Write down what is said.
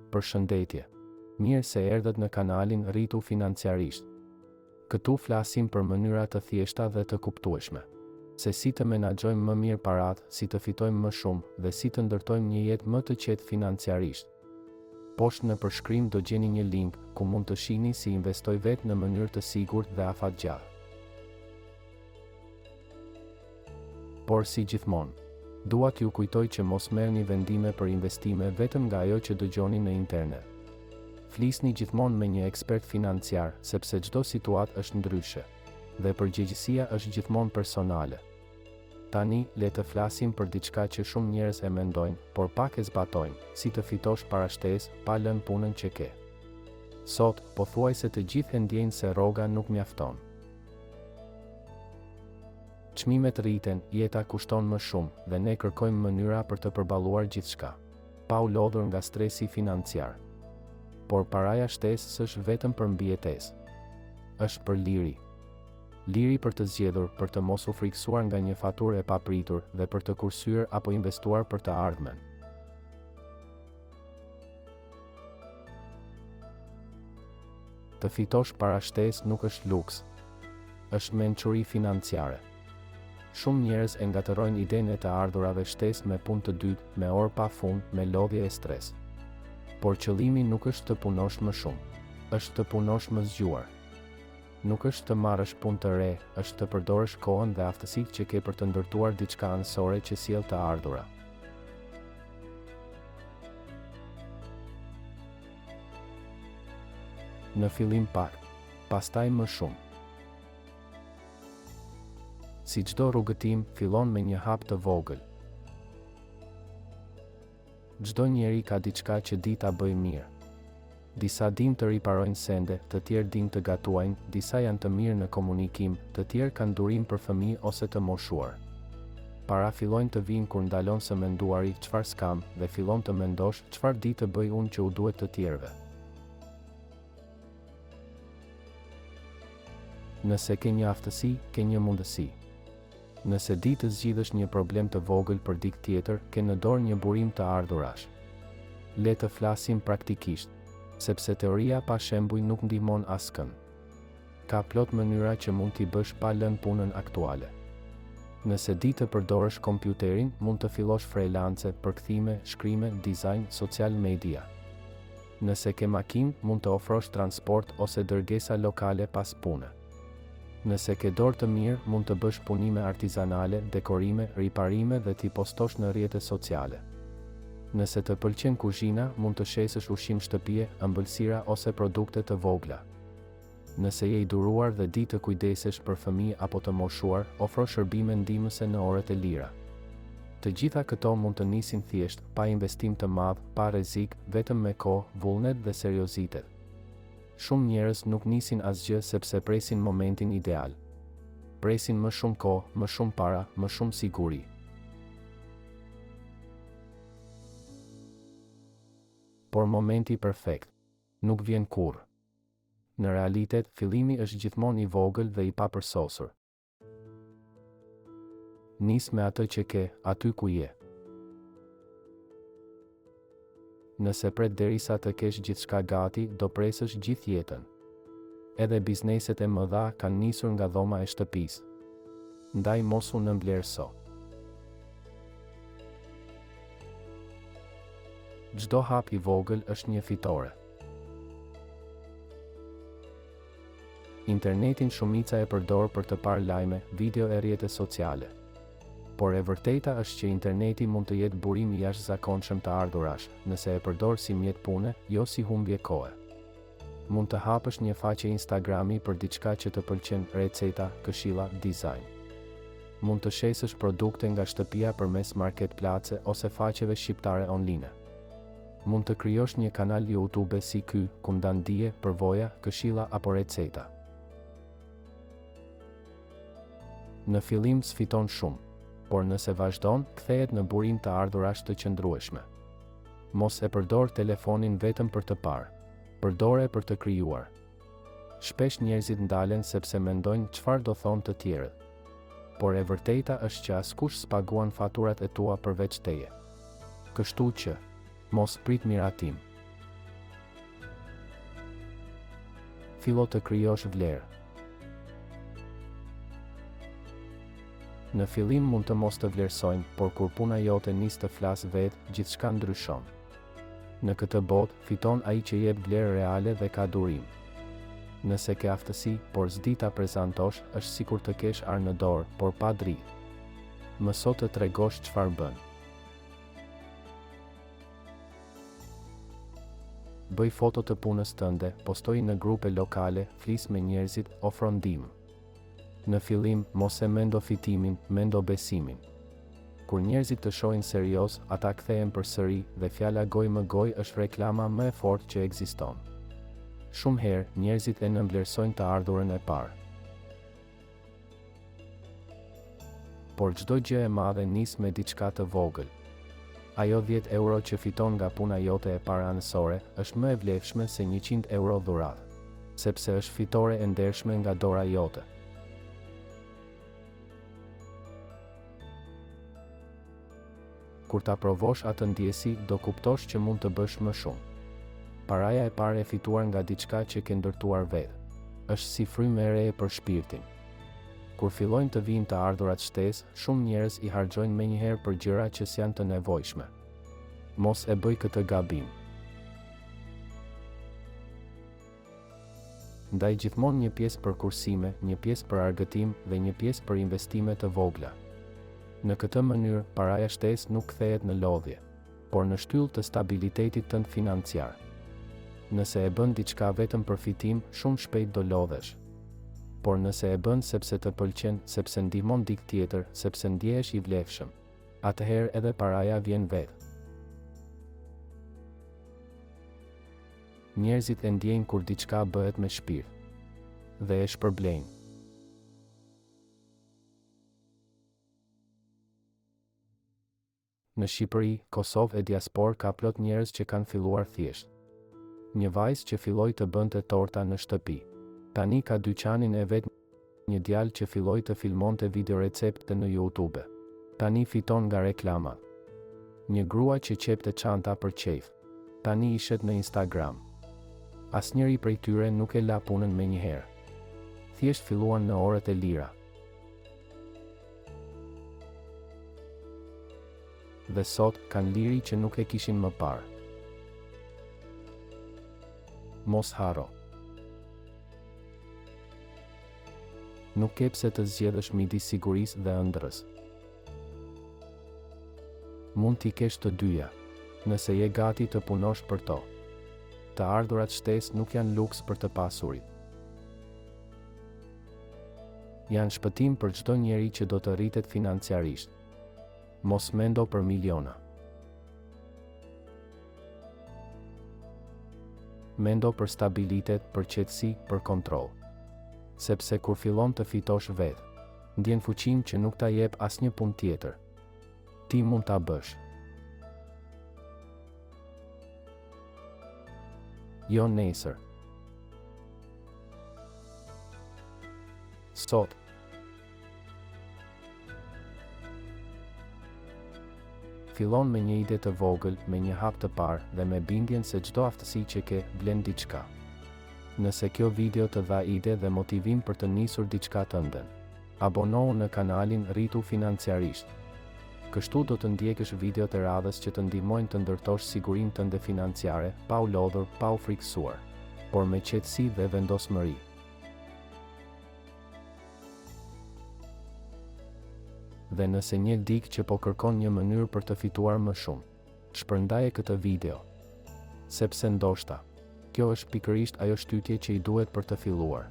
Përshëndetje. Mirë se erdhët në kanalin Rritu Financiarisht. Këtu flasim për mënyra të thjeshta dhe të kuptueshme. Se si të menaxhojmë më mirë paratë, si të fitojmë më shumë dhe si të ndërtojmë një jetë më të qetë financiarisht. Poshtë në përshkrim do gjeni një link ku mund të shihni si investoj vetë në mënyrë të sigurt dhe afatgjatë. Por si gjithmonë, dua t'ju kujtoj që mos merrni vendime për investime vetëm nga ajo që dëgjoni në internet. Flisni gjithmonë me një ekspert financiar, sepse çdo situatë është ndryshe dhe përgjegjësia është gjithmonë personale. Tani, le të flasim për diçka që shumë njerëz e mendojnë, por pak e zbatojnë, si të fitosh parashtesë pa lënë punën që ke. Sot, pothuajse të gjithë e ndjejnë se rroga nuk mjafton. Çmimet rriten, jeta kushton më shumë dhe ne kërkojmë mënyra për të përballuar gjithçka, pa u lodhur nga stresi financiar. Por paraja shtesës është vetëm për mbijetesë. Është për liri. Liri për të zgjedhur, për të mos u frikësuar nga një faturë e papritur dhe për të kursyer apo investuar për të ardhmen. Të fitosh parashtesë nuk është luks, është mençuri financiare. Shumë njerëz e ngatërrojnë idenë e të ardhurave shtesë me punë të dytë, me orë pa fund, me lodhje e stres. Por qëllimi nuk është të punosh më shumë, është të punosh më zgjuar. Nuk është të marrësh punë të re, është të përdorësh kohën dhe aftësitë që ke për të ndërtuar diçka anësore që sjell të ardhura. Në fillim pak, pastaj më shumë. Si çdo rrugëtim, fillon me një hap të vogël. Çdo njeri ka diçka që di ta bëjë mirë. Disa din të riparojnë sende, të tjerë din të gatuajnë, disa janë të mirë në komunikim, të tjerë kanë durim për fëmijë ose të moshuar. Para fillojnë të vinë kur ndalon së menduari çfarë s'kam dhe fillon të mendosh çfarë di të bëj unë që u duhet të tjerëve. Nëse ke një aftësi, ke një mundësi. Nëse di të zgjidhësh një problem të vogël për dikë tjetër, ke në dorë një burim të ardhurash. Le të flasim praktikisht, sepse teoria pa shembuj nuk ndihmon askënd. Ka plot mënyra që mund t'i bësh pa lënë punën aktuale. Nëse di të përdorësh kompjuterin, mund të fillosh freelance, përkthime, shkrime, dizajn, social media. Nëse ke makinë, mund të ofrosh transport ose dërgesa lokale pas pune. Nëse ke dorë të mirë, mund të bësh punime artizanale, dekorime, riparime dhe t'i postosh në rrjetet sociale. Nëse të pëlqen kuzhina, mund të shesësh ushqim shtëpie, ëmbëlsira ose produkte të vogla. Nëse je i duruar dhe di të kujdesesh për fëmijë apo të moshuar, ofro shërbime ndihmëse në orët e lira. Të gjitha këto mund të nisin thjesht, pa investim të madh, pa rrezik, vetëm me kohë, vullnet dhe seriozitet. Shumë njerëz nuk nisin asgjë sepse presin momentin ideal. Presin më shumë kohë, më shumë para, më shumë siguri. Por momenti perfekt nuk vjen kurrë. Në realitet, fillimi është gjithmonë i vogël dhe i papërsosur. Nis me atë që ke, aty ku je. Nëse pret derisa të kesh gjithçka gati, do presësh gjithë jetën. Edhe bizneset e mëdha kanë nisur nga dhoma e shtëpisë. Ndaj mos u nëmblerëso. Çdo hap i vogël është një fitore. Internetin shumica e përdor për të parë lajme, video e rrjetet sociale. Por e vërteta është që interneti mund të jetë burim i jashtëzakonshëm të ardhurash, nëse e përdor si mjet pune, jo si humbje kohe. Mund të hapësh një faqe Instagrami për diçka që të pëlqen, receta, këshilla, dizajn. Mund të shesësh produkte nga shtëpia përmes marketplace ose faqeve shqiptare online. Mund të krijosh një kanal YouTube si ky, ku ndan dije, përvoja, këshilla apo receta. Në fillim sfiton shumë, por nëse vazhdon, kthehet në burim të ardhurash të qëndrueshme. Mos e përdor telefonin vetëm për të parë, përdore për të krijuar. Shpesh njerëzit ndalen sepse mendojnë çfarë do thonë të tjerët. Por e vërteta është që askush s'paguan faturat e tua përveç teje. Kështu që, mos prit miratim. Fillo të krijosh vlerë. Në fillim mund të mos të vlerësojnë, por kur puna jote nis të flasë vetë, gjithçka ndryshon. Në këtë botë, fiton ai që jep vlerë reale dhe ka durim. Nëse ke aftësi, por s'di ta prezantosh, është sikur të kesh ar në dorë, por pa dritë. Mëso të tregosh çfarë bën. Bëj foto të punës tënde, postoj në grupe lokale, flis me njerëzit, ofro ndihmë. Në fillim, mos e mendo fitimin, mendo besimin. Kur njerëzit të shohin serioz, ata kthehen përsëri dhe fjala gojë më gojë është reklama më e fortë që ekziston. Shumë herë, njerëzit e nënvlerësojnë të ardhurën e parë. Por çdo gjë e madhe nis me diçka të vogël. Ajo 10 euro që fiton nga puna jote e para anësore, është më e vlefshme se 100 euro dhuratë, sepse është fitore e ndershme nga dora jote. Kur ta provosh atë ndjesi, do kuptosh që mund të bësh më shumë. Paraja e parë e fituar nga diçka që ke ndërtuar vetë, është si frymë e re për shpirtin. Kur fillojnë të vinë të ardhurat shtesë, shumë njerëz i harxojnë menjëherë për gjëra që s'janë të nevojshme. Mos e bëj këtë gabim. Ndaj gjithmonë një pjesë për kursime, një pjesë për argëtim dhe një pjesë për investime të vogla. Në këtë mënyrë, paraja shtesë nuk kthehet në lodhje, por në shtyllë të stabilitetit tënd financiar. Nëse e bën diçka vetëm për fitim, shumë shpejt do lodhesh. Por nëse e bën sepse të pëlqen, sepse ndihmon dikë tjetër, sepse ndjehesh i vlefshëm, atëherë edhe paraja vjen vetë. Njerëzit e ndjejnë kur diçka bëhet me shpirt dhe e shpërblejnë. Në Shqipëri, Kosovë e diasporë ka plot njerëz që kanë filluar thjesht. Një vajzë që filloi të bënte torta në shtëpi. Tani ka dyqanin e vet, një djalë që filloi të filmonte video recepte në YouTube. Tani fiton nga reklama. Një grua që qepte çanta për qejf. Tani ishet në Instagram. Asnjëri prej tyre nuk e la punën menjëherë. Thjesht filluan në orët e lira. Dhe sot kanë liri që nuk e kishin më parë. Mos haro. Nuk ke pse të zgjedhësh midis sigurisë dhe ëndrrës. Mund t'i kesh të dyja, nëse je gati të punosh për to. Të ardhurat shtesë nuk janë luks për të pasurit. Janë shpëtim për çdo njeri që do të rritet financiarisht. Mos mendo për miliona. Mendo për stabilitet, për qetësi, për kontroll. Sepse kur fillon të fitosh vetë, ndjen fuqinë që nuk ta jep asnjë punë tjetër. Ti mund ta bësh. Jo nesër. Sot. Fillon me një ide të vogël, me një hap të parë dhe me bindjen se çdo aftësi që ke blen diçka. Nëse kjo video të dha ide dhe motivim për të nisur diçka tënde, abonohu në kanalin Rritu Financiarisht. Kështu do të ndjekësh videot e radhës që të ndihmojnë të ndërtosh sigurinë tënde financiare, pa u lodhur, pa u frikësuar, por me qetësi dhe vendosmëri. Dhe nëse një dik që po kërkon një mënyrë për të fituar më shumë, shpërndaje këtë video, sepse ndoshta kjo është pikërisht ajo shtytje që i duhet për të filluar.